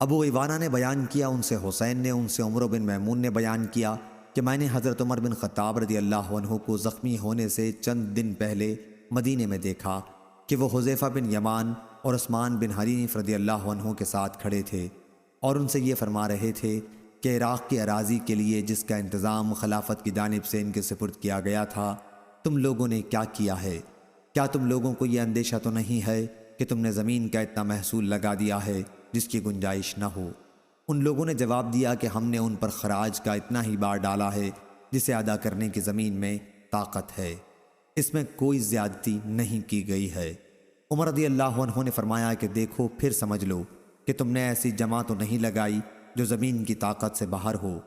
ابو ایوانہ نے بیان کیا، ان سے حسین نے، ان سے عمر بن میمون نے بیان کیا کہ میں نے حضرت عمر بن خطاب رضی اللہ عنہ کو زخمی ہونے سے چند دن پہلے مدینے میں دیکھا کہ وہ حذیفہ بن یمان اور عثمان بن حنیف رضی اللہ عنہ کے ساتھ کھڑے تھے اور ان سے یہ فرما رہے تھے کہ عراق کی اراضی کے لیے جس کا انتظام خلافت کی جانب سے ان کے سپرد کیا گیا تھا، تم لوگوں نے کیا کیا ہے؟ کیا تم لوگوں کو یہ اندیشہ تو نہیں ہے کہ تم نے زمین کا اتنا محصول لگا دیا ہے جس کی گنجائش نہ ہو؟ ان لوگوں نے جواب دیا کہ ہم نے ان پر خراج کا اتنا ہی بار ڈالا ہے جسے ادا کرنے کی زمین میں طاقت ہے، اس میں کوئی زیادتی نہیں کی گئی ہے۔ عمر رضی اللہ عنہ نے فرمایا کہ دیکھو پھر سمجھ لو کہ تم نے ایسی جمع تو نہیں لگائی جو زمین کی طاقت سے باہر ہو۔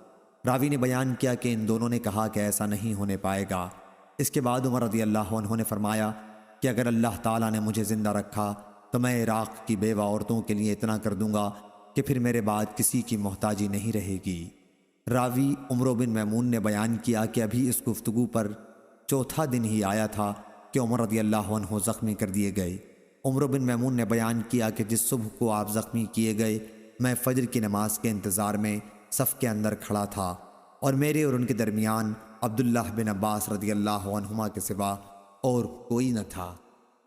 راوی نے بیان کیا کہ ان دونوں نے کہا کہ ایسا نہیں ہونے پائے گا۔ اس کے بعد عمر رضی اللہ عنہ نے فرمایا کہ اگر اللہ تعالیٰ نے مجھے زندہ رکھا تو میں عراق کی بیوہ عورتوں کے لیے اتنا کر دوں گا کہ پھر میرے بعد کسی کی محتاجی نہیں رہے گی۔ راوی عمر بن میمون نے بیان کیا کہ ابھی اس گفتگو پر چوتھا دن ہی آیا تھا کہ عمر رضی اللہ عنہ زخمی کر دیے گئے۔ عمر بن میمون نے بیان کیا کہ جس صبح کو آپ زخمی کیے گئے میں فجر کی نماز کے انتظار میں صف کے اندر کھڑا تھا اور میرے اور ان کے درمیان عبداللہ بن عباس رضی اللہ عنہما کے سوا اور کوئی نہ تھا۔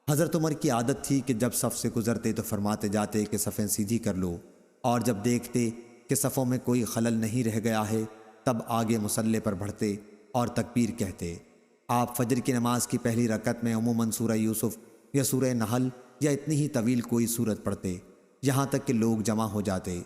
حضرت عمر کی عادت تھی کہ جب صف سے گزرتے تو فرماتے جاتے کہ صفیں سیدھی کر لو، اور جب دیکھتے کہ صفوں میں کوئی خلل نہیں رہ گیا ہے تب آگے مصلی پر بڑھتے اور تکبیر کہتے۔ آپ فجر کی نماز کی پہلی رکعت میں عموماً سورہ یوسف یا سورہ نحل یا اتنی ہی طویل کوئی سورت پڑھتے یہاں تک کہ لوگ جمع ہو جاتے۔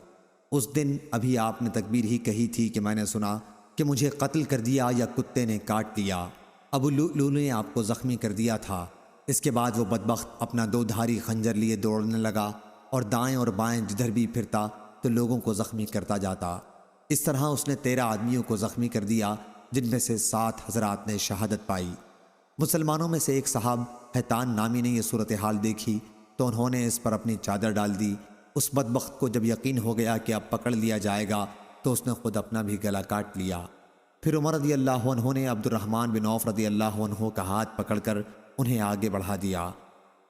اس دن ابھی آپ نے تکبیر ہی کہی تھی کہ میں نے سنا کہ مجھے قتل کر دیا یا کتے نے کاٹ لیا۔ ابو لؤلؤ نے آپ کو زخمی کر دیا تھا۔ اس کے بعد وہ بدبخت اپنا دو دھاری خنجر لیے دوڑنے لگا اور دائیں اور بائیں جدھر بھی پھرتا تو لوگوں کو زخمی کرتا جاتا۔ اس طرح اس نے 13 آدمیوں کو زخمی کر دیا جن میں سے 7 حضرات نے شہادت پائی۔ مسلمانوں میں سے ایک صاحب حیطان نامی نے یہ صورتحال دیکھی تو انہوں نے اس پر اپنی چادر ڈال دی۔ اس بدبخت کو جب یقین ہو گیا کہ اب پکڑ لیا جائے گا تو اس نے خود اپنا بھی گلا کاٹ لیا۔ پھر عمر رضی اللہ عنہ نے عبد الرحمن بن عوف رضی اللہ عنہ کا ہاتھ پکڑ کر انہیں آگے بڑھا دیا۔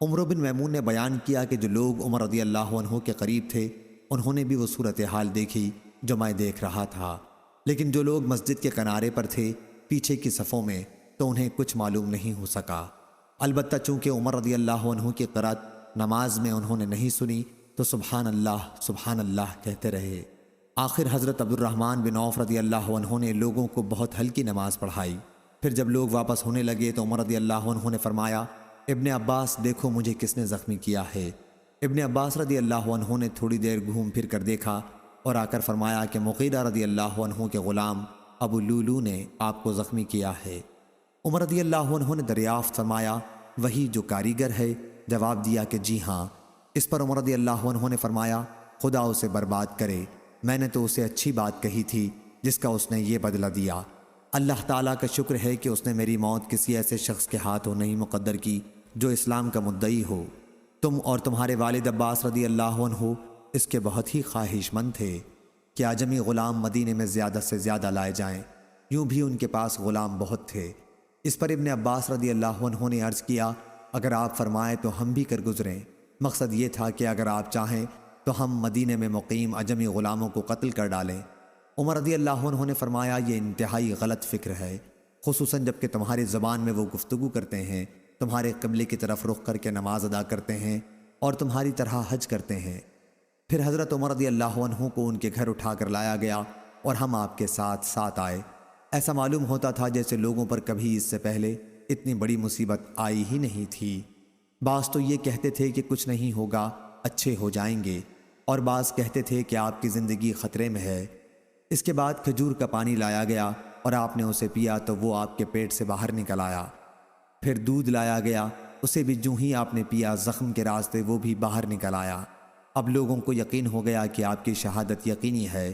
عمر بن میمون نے بیان کیا کہ جو لوگ عمر رضی اللہ عنہ کے قریب تھے انہوں نے بھی وہ صورتحال دیکھی جو میں دیکھ رہا تھا، لیکن جو لوگ مسجد کے کنارے پر تھے پیچھے کی صفوں میں تو انہیں کچھ معلوم نہیں ہو سکا۔ البتہ چونکہ عمر رضی اللہ عنہ کی قرات نماز میں انہوں نے نہیں سنی تو سبحان اللہ کہتے رہے۔ آخر حضرت عبد الرحمن بن عوف رضی اللہ عنہ نے لوگوں کو بہت ہلکی نماز پڑھائی۔ پھر جب لوگ واپس ہونے لگے تو عمر رضی اللہ عنہ نے فرمایا، ابن عباس دیکھو مجھے کس نے زخمی کیا ہے۔ ابن عباس رضی اللہ عنہ نے تھوڑی دیر گھوم پھر کر دیکھا اور آ کر فرمایا کہ مغیرہ رضی اللہ عنہ کے غلام ابو لؤلؤ نے آپ کو زخمی کیا ہے۔ عمر رضی اللہ عنہ نے دریافت فرمایا، وہی جو کاریگر ہے؟ جواب دیا کہ جی ہاں۔ اس پر عمر رضی اللہ عنہ نے فرمایا، خدا اسے برباد کرے، میں نے تو اسے اچھی بات کہی تھی جس کا اس نے یہ بدلہ دیا۔ اللہ تعالیٰ کا شکر ہے کہ اس نے میری موت کسی ایسے شخص کے ہاتھوں نہیں مقدر کی جو اسلام کا مدعی ہو۔ تم اور تمہارے والد عباس رضی اللہ عنہ اس کے بہت ہی خواہش مند تھے کہ اعجمی غلام مدینے میں زیادہ سے زیادہ لائے جائیں، یوں بھی ان کے پاس غلام بہت تھے۔ اس پر ابن عباس رضی اللہ عنہ نے عرض کیا، اگر آپ فرمائیں تو ہم بھی کر گزریں۔ مقصد یہ تھا کہ اگر آپ چاہیں تو ہم مدینے میں مقیم اعجمی غلاموں کو قتل کر ڈالیں۔ عمر رضی اللہ عنہ نے فرمایا، یہ انتہائی غلط فکر ہے، خصوصاً جب کہ تمہاری زبان میں وہ گفتگو کرتے ہیں، تمہارے قبلے کی طرف رخ کر کے نماز ادا کرتے ہیں اور تمہاری طرح حج کرتے ہیں۔ پھر حضرت عمر رضی اللہ عنہ کو ان کے گھر اٹھا کر لایا گیا اور ہم آپ کے ساتھ ساتھ آئے۔ ایسا معلوم ہوتا تھا جیسے لوگوں پر کبھی اس سے پہلے اتنی بڑی مصیبت آئی ہی نہیں تھی۔ بعض تو یہ کہتے تھے کہ کچھ نہیں ہوگا، اچھے ہو جائیں گے، اور بعض کہتے تھے کہ آپ کی زندگی خطرے میں ہے۔ اس کے بعد کھجور کا پانی لایا گیا اور آپ نے اسے پیا تو وہ آپ کے پیٹ سے باہر نکل آیا۔ پھر دودھ لایا گیا، اسے بھی جوں ہی آپ نے پیا زخم کے راستے وہ بھی باہر نکل آیا۔ اب لوگوں کو یقین ہو گیا کہ آپ کی شہادت یقینی ہے۔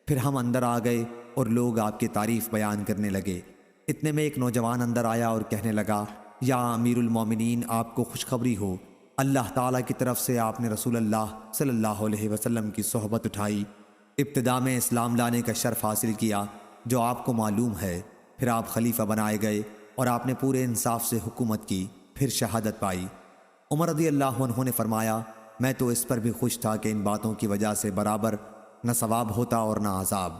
پھر ہم اندر آ گئے اور لوگ آپ کی تعریف بیان کرنے لگے۔ اتنے میں ایک نوجوان اندر آیا اور کہنے لگا، یا امیر المومنین، آپ کو خوشخبری ہو، اللہ تعالیٰ کی طرف سے آپ نے رسول اللہ صلی اللہ علیہ وسلم کی صحبت اٹھائی، ابتدا میں اسلام لانے کا شرف حاصل کیا جو آپ کو معلوم ہے، پھر آپ خلیفہ بنائے گئے اور آپ نے پورے انصاف سے حکومت کی، پھر شہادت پائی۔ عمر رضی اللہ عنہ نے فرمایا، میں تو اس پر بھی خوش تھا کہ ان باتوں کی وجہ سے برابر نہ ثواب ہوتا اور نہ عذاب۔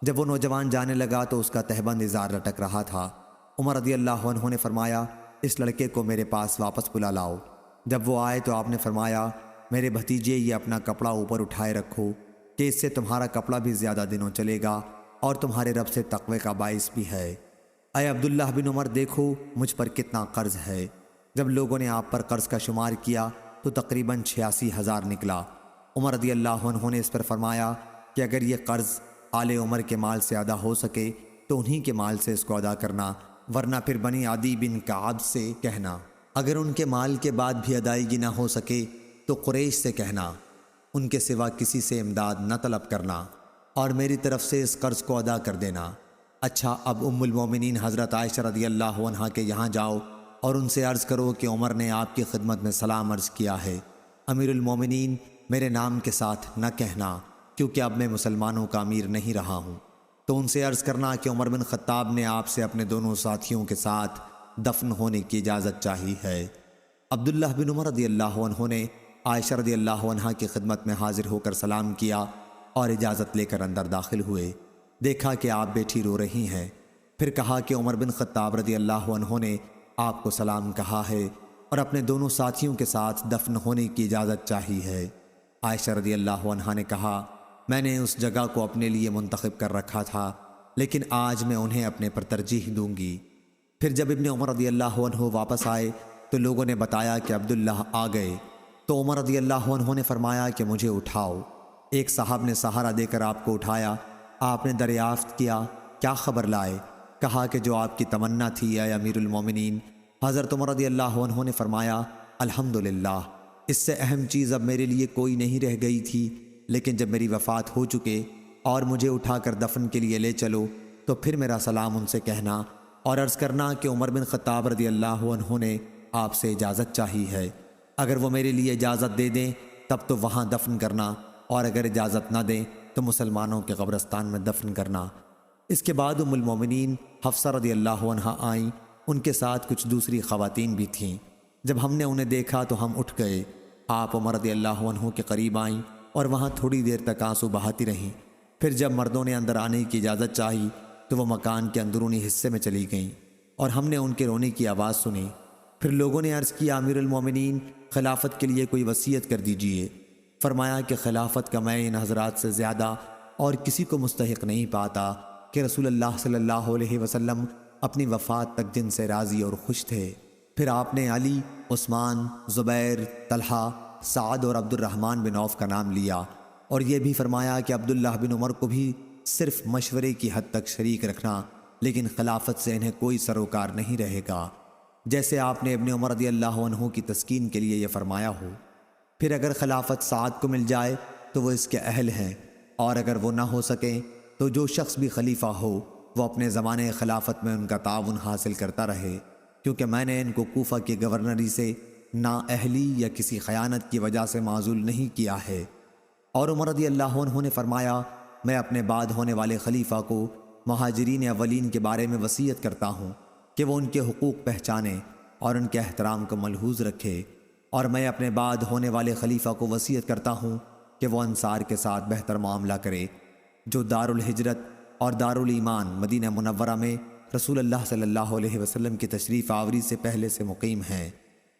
جب وہ نوجوان جانے لگا تو اس کا تہبند ازار لٹک رہا تھا۔ عمر رضی اللہ عنہ نے فرمایا، اس لڑکے کو میرے پاس واپس بلا لاؤ۔ جب وہ آئے تو آپ نے فرمایا، میرے بھتیجے یہ اپنا کپڑا اوپر اٹھائے رکھو کہ اس سے تمہارا کپڑا بھی زیادہ دنوں چلے گا اور تمہارے رب سے تقوی کا باعث بھی ہے۔ اے عبداللہ بن عمر، دیکھو مجھ پر کتنا قرض ہے۔ جب لوگوں نے آپ پر قرض کا شمار کیا تو تقریباً 86,000 نکلا۔ عمر رضی اللہ عنہ نے اس پر فرمایا کہ اگر یہ قرض آل عمر کے مال سے ادا ہو سکے تو انہی کے مال سے اس کو ادا کرنا، ورنہ پھر بنی عدی بن کعب سے کہنا۔ اگر ان کے مال کے بعد بھی ادائیگی نہ ہو سکے تو قریش سے کہنا، ان کے سوا کسی سے امداد نہ طلب کرنا اور میری طرف سے اس قرض کو ادا کر دینا۔ اچھا، اب ام المومنین حضرت عائشہ رضی اللہ عنہا کے یہاں جاؤ اور ان سے عرض کرو کہ عمر نے آپ کی خدمت میں سلام عرض کیا ہے۔ امیر المومنین میرے نام کے ساتھ نہ کہنا، کیونکہ اب میں مسلمانوں کا امیر نہیں رہا ہوں۔ تو ان سے عرض کرنا کہ عمر بن خطاب نے آپ سے اپنے دونوں ساتھیوں کے ساتھ دفن ہونے کی اجازت چاہی ہے۔ عبداللہ بن عمر رضی اللہ عنہ نے عائشہ رضی اللہ عنہا کی خدمت میں حاضر ہو کر سلام کیا اور اجازت لے کر اندر داخل ہوئے۔ دیکھا کہ آپ بیٹھی رو رہی ہیں، پھر کہا کہ عمر بن خطاب رضی اللہ عنہ نے آپ کو سلام کہا ہے اور اپنے دونوں ساتھیوں کے ساتھ دفن ہونے کی اجازت چاہی ہے۔ عائشہ رضی اللہ عنہا نے کہا، میں نے اس جگہ کو اپنے لیے منتخب کر رکھا تھا، لیکن آج میں انہیں اپنے پر ترجیح دوں گی۔ پھر جب ابن عمر رضی اللہ عنہ واپس آئے تو لوگوں نے بتایا کہ عبداللہ آ گئے، تو عمر رضی اللہ عنہ نے فرمایا کہ مجھے اٹھاؤ۔ ایک صاحب نے سہارا دے کر آپ کو اٹھایا۔ آپ نے دریافت کیا، کیا خبر لائے؟ کہا کہ جو آپ کی تمنا تھی اے امیر المومنین۔ حضرت عمر رضی اللہ عنہ نے فرمایا، الحمدللہ، اس سے اہم چیز اب میرے لیے کوئی نہیں رہ گئی تھی، لیکن جب میری وفات ہو چکے اور مجھے اٹھا کر دفن کے لیے لے چلو تو پھر میرا سلام ان سے کہنا اور عرض کرنا کہ عمر بن خطاب رضی اللہ عنہ نے آپ سے اجازت چاہی ہے۔ اگر وہ میرے لیے اجازت دے دیں تب تو وہاں دفن کرنا، اور اگر اجازت نہ دیں تو مسلمانوں کے قبرستان میں دفن کرنا۔ اس کے بعد ام المومنین حفصہ رضی اللہ عنہا آئیں، ان کے ساتھ کچھ دوسری خواتین بھی تھیں۔ جب ہم نے انہیں دیکھا تو ہم اٹھ گئے۔ آپ عمر رضی اللہ عنہ کے قریب آئیں اور وہاں تھوڑی دیر تک آنسو بہاتی رہیں۔ پھر جب مردوں نے اندر آنے کی اجازت چاہی تو وہ مکان کے اندرونی حصے میں چلی گئیں اور ہم نے ان کے رونے کی آواز سنی۔ پھر لوگوں نے عرض کیا، امیر المومنین خلافت کے لیے کوئی وصیت کر دیجئے۔ فرمایا کہ خلافت کا میں ان حضرات سے زیادہ اور کسی کو مستحق نہیں پاتا کہ رسول اللہ صلی اللہ علیہ وسلم اپنی وفات تک جن سے راضی اور خوش تھے۔ پھر آپ نے علی، عثمان، زبیر، طلحہ، سعد اور عبد الرحمن بن عوف کا نام لیا، اور یہ بھی فرمایا کہ عبداللہ بن عمر کو بھی صرف مشورے کی حد تک شریک رکھنا، لیکن خلافت سے انہیں کوئی سروکار نہیں رہے گا، جیسے آپ نے ابن عمر رضی اللہ عنہ کی تسکین کے لیے یہ فرمایا ہو۔ پھر اگر خلافت سعد کو مل جائے تو وہ اس کے اہل ہیں، اور اگر وہ نہ ہو سکیں تو جو شخص بھی خلیفہ ہو وہ اپنے زمانے خلافت میں ان کا تعاون حاصل کرتا رہے، کیونکہ میں نے ان کو کوفہ کی گورنری سے نا اہلی یا کسی خیانت کی وجہ سے معزول نہیں کیا ہے۔ اور عمر رضی اللہ عنہ نے فرمایا، میں اپنے بعد ہونے والے خلیفہ کو مہاجرین اولین کے بارے میں وصیت کرتا ہوں کہ وہ ان کے حقوق پہچانے اور ان کے احترام کو ملحوظ رکھے، اور میں اپنے بعد ہونے والے خلیفہ کو وصیت کرتا ہوں کہ وہ انصار کے ساتھ بہتر معاملہ کرے، جو دار الہجرت اور دار الایمان مدینہ منورہ میں رسول اللہ صلی اللہ علیہ وسلم کی تشریف آوری سے پہلے سے مقیم ہیں۔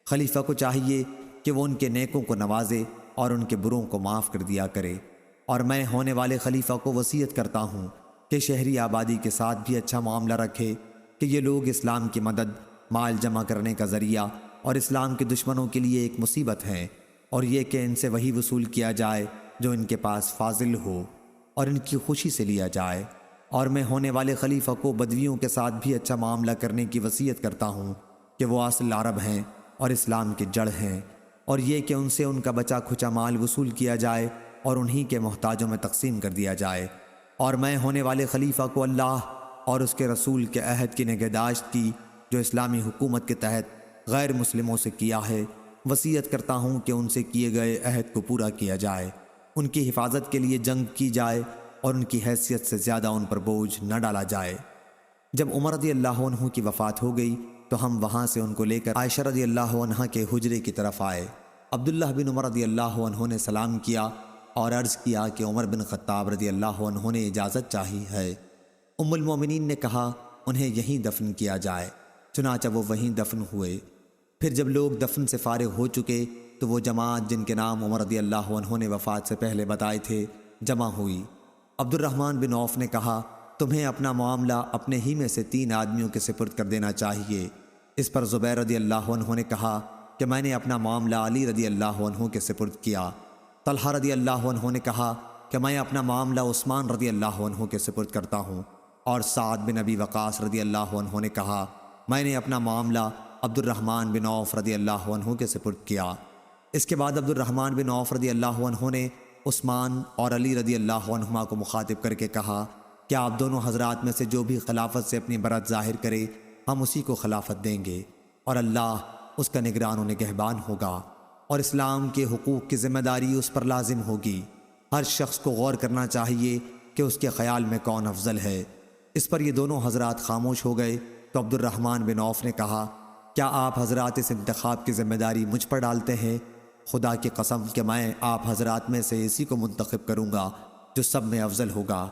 خلیفہ کو چاہیے کہ وہ ان کے نیکوں کو نوازے اور ان کے بروں کو معاف کر دیا کرے، اور میں ہونے والے خلیفہ کو وصیت کرتا ہوں کہ شہری آبادی کے ساتھ بھی اچھا معاملہ رکھے، کہ یہ لوگ اسلام کی مدد، مال جمع کرنے کا ذریعہ اور اسلام کے دشمنوں کے لیے ایک مصیبت ہیں، اور یہ کہ ان سے وہی وصول کیا جائے جو ان کے پاس فاضل ہو اور ان کی خوشی سے لیا جائے، اور میں ہونے والے خلیفہ کو بدویوں کے ساتھ بھی اچھا معاملہ کرنے کی وصیت کرتا ہوں کہ وہ اصل عرب ہیں اور اسلام کی جڑ ہیں، اور یہ کہ ان سے ان کا بچا کھچا مال وصول کیا جائے اور انہی کے محتاجوں میں تقسیم کر دیا جائے، اور میں ہونے والے خلیفہ کو اللہ اور اس کے رسول کے عہد کی نگہداشت کی جو اسلامی حکومت کے تحت غیر مسلموں سے کیا ہے وصیت کرتا ہوں کہ ان سے کیے گئے عہد کو پورا کیا جائے، ان کی حفاظت کے لیے جنگ کی جائے اور ان کی حیثیت سے زیادہ ان پر بوجھ نہ ڈالا جائے۔ جب عمر رضی اللہ عنہ کی وفات ہو گئی تو ہم وہاں سے ان کو لے کر عائشہ رضی اللہ عنہ کے حجرے کی طرف آئے۔ عبداللہ بن عمر رضی اللہ عنہ نے سلام کیا اور عرض کیا کہ عمر بن خطاب رضی اللہ عنہ نے اجازت چاہی ہے۔ ام المومنین نے کہا انہیں یہیں دفن کیا جائے، چنانچہ وہ وہیں دفن ہوئے۔ پھر جب لوگ دفن سے فارغ ہو چکے تو وہ جماعت جن کے نام عمر رضی اللہ عنہ نے وفات سے پہلے بتائے تھے جمع ہوئی۔ عبد الرحمن بن عوف نے کہا تمہیں اپنا معاملہ اپنے ہی میں سے 3 آدمیوں کے سپرد کر دینا چاہیے۔ اس پر زبیر رضی اللہ عنہ نے کہا کہ میں نے اپنا معاملہ علی رضی اللہ عنہ کے سپرد کیا۔ طلحہ رضی اللہ عنہ نے کہا کہ میں اپنا معاملہ عثمان رضی اللہ عنہ کے سپرد کرتا ہوں، اور سعد بن ابی وقاص رضی اللہ عنہ نے کہا میں نے اپنا معاملہ عبد الرحمن بن عوف رضی اللہ عنہ کے سپرد کیا۔ اس کے بعد عبد الرحمن بن عوف رضی اللہ عنہ نے عثمان اور علی رضی اللہ عنہما کو مخاطب کر کے کہا کہ آپ دونوں حضرات میں سے جو بھی خلافت سے اپنی برات ظاہر کرے ہم اسی کو خلافت دیں گے، اور اللہ اس کا نگران و نگہبان ہوگا، اور اسلام کے حقوق کی ذمہ داری اس پر لازم ہوگی۔ ہر شخص کو غور کرنا چاہیے کہ اس کے خیال میں کون افضل ہے۔ اس پر یہ دونوں حضرات خاموش ہو گئے تو عبد الرحمن بن عوف نے کہا کیا آپ حضرات اس انتخاب کی ذمہ داری مجھ پر ڈالتے ہیں؟ خدا کی قسم کہ میں آپ حضرات میں سے اسی کو منتخب کروں گا جو سب میں افضل ہوگا۔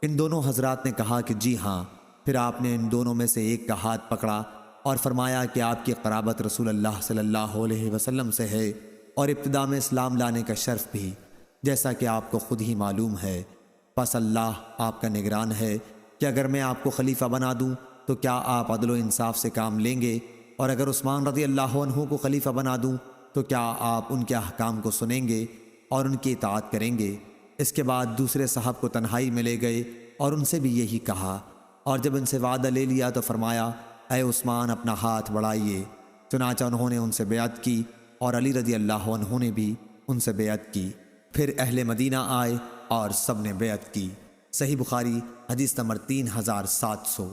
ان دونوں حضرات نے کہا کہ جی ہاں۔ پھر آپ نے ان دونوں میں سے ایک کا ہاتھ پکڑا اور فرمایا کہ آپ کی قرابت رسول اللہ صلی اللہ علیہ وسلم سے ہے، اور ابتدا میں اسلام لانے کا شرف بھی، جیسا کہ آپ کو خود ہی معلوم ہے۔ پس اللہ آپ کا نگران ہے کہ اگر میں آپ کو خلیفہ بنا دوں تو کیا آپ عدل و انصاف سے کام لیں گے، اور اگر عثمان رضی اللہ عنہ کو خلیفہ بنا دوں تو کیا آپ ان کے احکام کو سنیں گے اور ان کی اطاعت کریں گے؟ اس کے بعد دوسرے صاحب کو تنہائی میں لے گئے اور ان سے بھی یہی کہا، اور جب ان سے وعدہ لے لیا تو فرمایا اے عثمان اپنا ہاتھ بڑھائیے۔ چنانچہ انہوں نے ان سے بیعت کی اور علی رضی اللہ عنہ نے بھی ان سے بیعت کی۔ پھر اہل مدینہ آئے اور سب نے بیعت کی۔ صحیح بخاری حدیث نمبر 3700۔